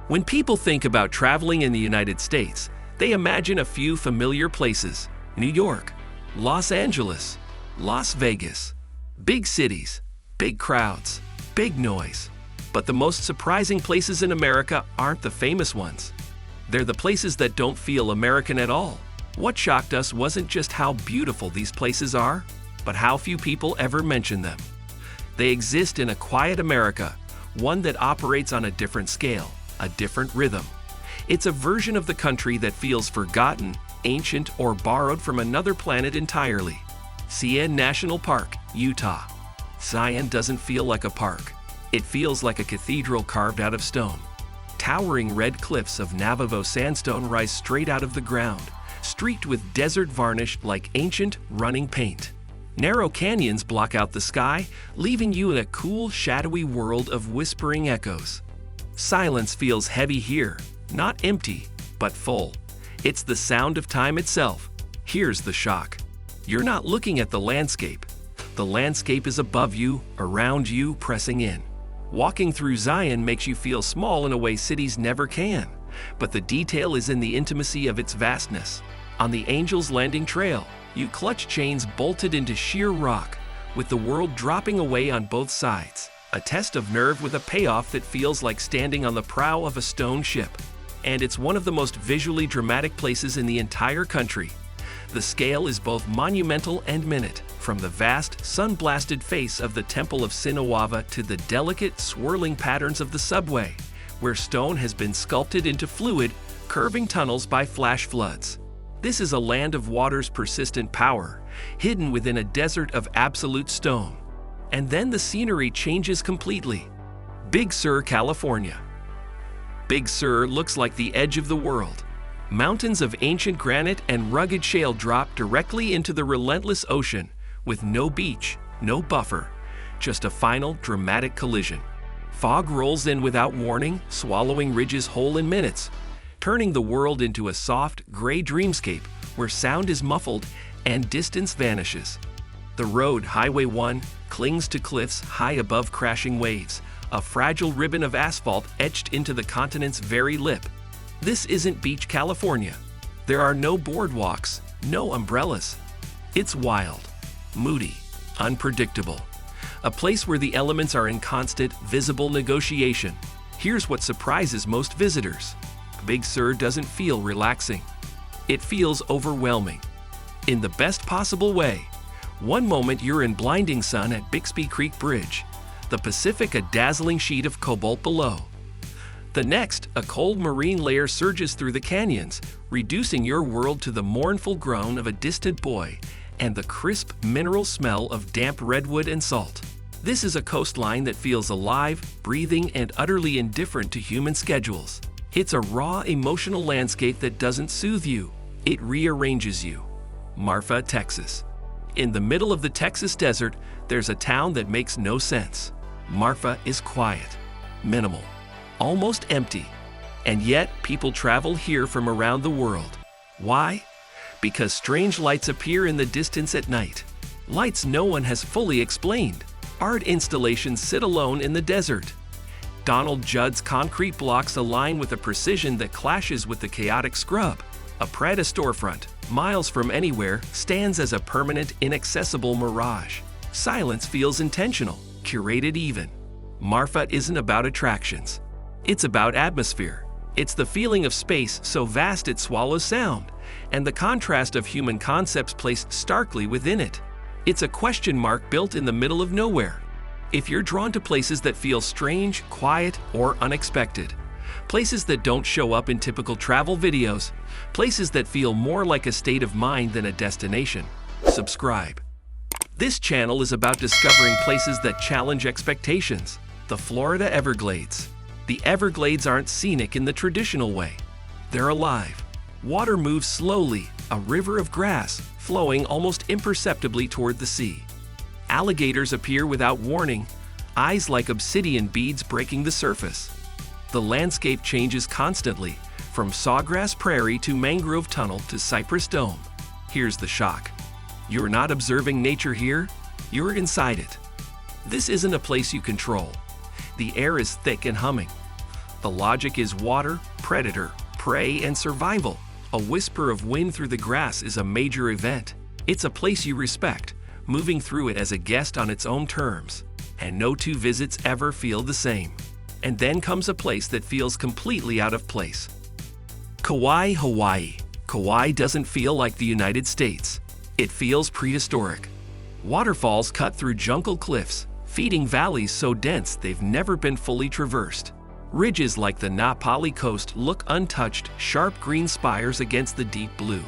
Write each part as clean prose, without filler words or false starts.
When people think about traveling in the United States, they imagine a few familiar places: New York, Los Angeles, Las Vegas. Big cities, big crowds, big noise. But the most surprising places in America aren't the famous ones. They're the places that don't feel American at all. What shocked us wasn't just how beautiful these places are, but how few people ever mention them. They exist in a quiet America, one that operates on a different scale, a different rhythm. It's a version of the country that feels forgotten, ancient, or borrowed from another planet entirely. Zion National Park, Utah. Zion doesn't feel like a park. It feels like a cathedral carved out of stone. Towering red cliffs of Navajo sandstone rise straight out of the ground, streaked with desert varnish like ancient running paint. Narrow canyons block out the sky, leaving you in a cool, shadowy world of whispering echoes. Silence feels heavy here, not empty, but full. It's the sound of time itself. Here's the shock. You're not looking at the landscape. The landscape is above you, around you, pressing in. Walking through Zion makes you feel small in a way cities never can, but the detail is in the intimacy of its vastness. On the Angel's Landing Trail, you clutch chains bolted into sheer rock, with the world dropping away on both sides. A test of nerve with a payoff that feels like standing on the prow of a stone ship. And it's one of the most visually dramatic places in the entire country. The scale is both monumental and minute, from the vast, sun-blasted face of the Temple of Sinawava to the delicate, swirling patterns of the subway, where stone has been sculpted into fluid, curving tunnels by flash floods. This is a land of water's persistent power, hidden within a desert of absolute stone. And then the scenery changes completely. Big Sur, California. Big Sur looks like the edge of the world. Mountains of ancient granite and rugged shale drop directly into the relentless ocean, with no beach, no buffer, just a final, dramatic collision. Fog rolls in without warning, swallowing ridges whole in minutes, turning the world into a soft, gray dreamscape where sound is muffled and distance vanishes. The road, Highway 1, clings to cliffs high above crashing waves, a fragile ribbon of asphalt etched into the continent's very lip. This isn't beach California. There are no boardwalks, no umbrellas. It's wild, moody, unpredictable. A place where the elements are in constant, visible negotiation. Here's what surprises most visitors. Big Sur doesn't feel relaxing. It feels overwhelming. In the best possible way. One moment you're in blinding sun at Bixby Creek Bridge, the Pacific a dazzling sheet of cobalt below. The next, a cold marine layer surges through the canyons, reducing your world to the mournful groan of a distant boy and the crisp mineral smell of damp redwood and salt. This is a coastline that feels alive, breathing, and utterly indifferent to human schedules. It's a raw, emotional landscape that doesn't soothe you, it rearranges you. Marfa, Texas. In the middle of the Texas desert, there's a town that makes no sense. Marfa is quiet, minimal, almost empty, and yet people travel here from around the world. Why? Because strange lights appear in the distance at night. Lights no one has fully explained. Art installations sit alone in the desert. Donald Judd's concrete blocks align with a precision that clashes with the chaotic scrub. A Prada storefront, miles from anywhere, stands as a permanent, inaccessible mirage. Silence feels intentional, curated even. Marfa isn't about attractions. It's about atmosphere. It's the feeling of space so vast it swallows sound, and the contrast of human concepts placed starkly within it. It's a question mark built in the middle of nowhere. If you're drawn to places that feel strange, quiet, or unexpected, places that don't show up in typical travel videos, places that feel more like a state of mind than a destination, subscribe. This channel is about discovering places that challenge expectations. The Florida Everglades. The Everglades aren't scenic in the traditional way. They're alive. Water moves slowly, a river of grass, flowing almost imperceptibly toward the sea. Alligators appear without warning, eyes like obsidian beads breaking the surface. The landscape changes constantly, from sawgrass prairie to mangrove tunnel to cypress dome. Here's the shock. You're not observing nature here, you're inside it. This isn't a place you control. The air is thick and humming. The logic is water, predator, prey, and survival. A whisper of wind through the grass is a major event. It's a place you respect, moving through it as a guest on its own terms. And no two visits ever feel the same. And then comes a place that feels completely out of place. Kauai, Hawaii. Kauai doesn't feel like the United States. It feels prehistoric. Waterfalls cut through jungle cliffs, feeding valleys so dense they've never been fully traversed. Ridges like the Na Pali coast look untouched, sharp green spires against the deep blue.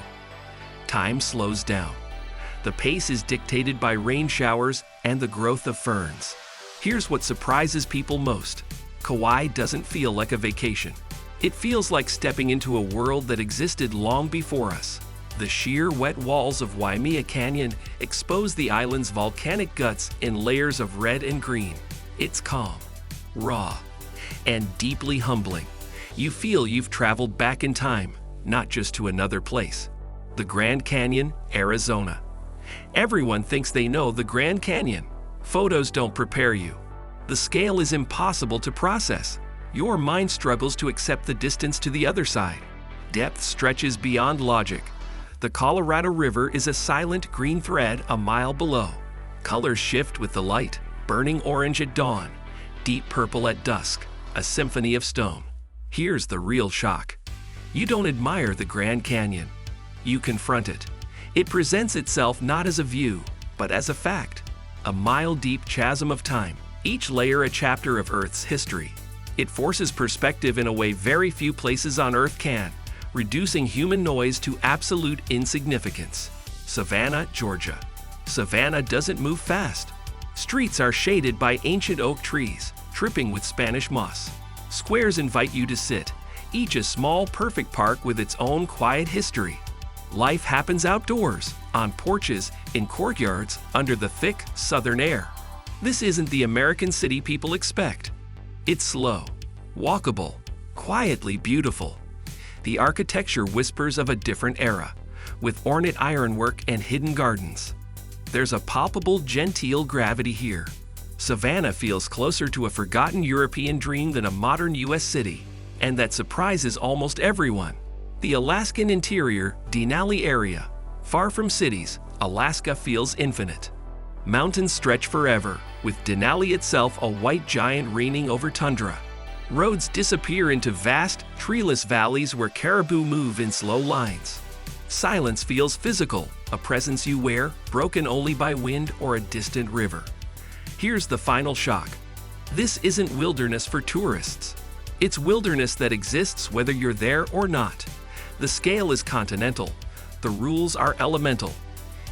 Time slows down. The pace is dictated by rain showers and the growth of ferns. Here's what surprises people most. Kauai doesn't feel like a vacation. It feels like stepping into a world that existed long before us. The sheer, wet walls of Waimea Canyon expose the island's volcanic guts in layers of red and green. It's calm, raw, and deeply humbling. You feel you've traveled back in time, not just to another place. The Grand Canyon, Arizona. Everyone thinks they know the Grand Canyon. Photos don't prepare you. The scale is impossible to process. Your mind struggles to accept the distance to the other side. Depth stretches beyond logic. The Colorado River is a silent green thread a mile below. Colors shift with the light, burning orange at dawn, deep purple at dusk, a symphony of stone. Here's the real shock. You don't admire the Grand Canyon. You confront it. It presents itself not as a view, but as a fact. A mile-deep chasm of time, each layer a chapter of Earth's history. It forces perspective in a way very few places on Earth can, reducing human noise to absolute insignificance. Savannah, Georgia. Savannah doesn't move fast. Streets are shaded by ancient oak trees, dripping with Spanish moss. Squares invite you to sit, each a small, perfect park with its own quiet history. Life happens outdoors, on porches, in courtyards, under the thick, southern air. This isn't the American city people expect. It's slow, walkable, quietly beautiful. The architecture whispers of a different era, with ornate ironwork and hidden gardens. There's a palpable, genteel gravity here. Savannah feels closer to a forgotten European dream than a modern US city, and that surprises almost everyone. The Alaskan interior, Denali area. Far from cities, Alaska feels infinite. Mountains stretch forever, with Denali itself a white giant reigning over tundra. Roads disappear into vast, treeless valleys where caribou move in slow lines. Silence feels physical, a presence you wear, broken only by wind or a distant river. Here's the final shock. This isn't wilderness for tourists. It's wilderness that exists whether you're there or not. The scale is continental. The rules are elemental.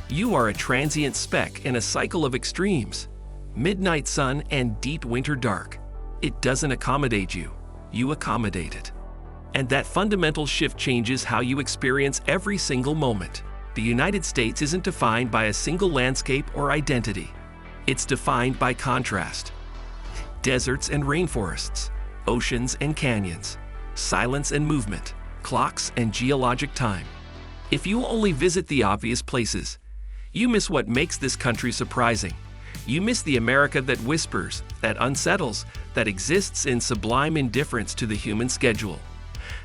You are a transient speck in a cycle of extremes. Midnight sun and deep winter dark. It doesn't accommodate you. You accommodate it. And that fundamental shift changes how you experience every single moment. The United States isn't defined by a single landscape or identity. It's defined by contrast. Deserts and rainforests, oceans and canyons, silence and movement, clocks and geologic time. If you only visit the obvious places, you miss what makes this country surprising. You miss the America that whispers, that unsettles, that exists in sublime indifference to the human schedule.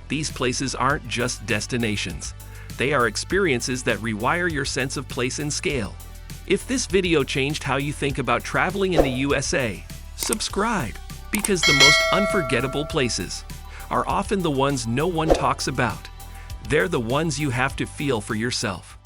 These places aren't just destinations. They are experiences that rewire your sense of place and scale. If this video changed how you think about traveling in the USA, subscribe, because the most unforgettable places are often the ones no one talks about. They're the ones you have to feel for yourself.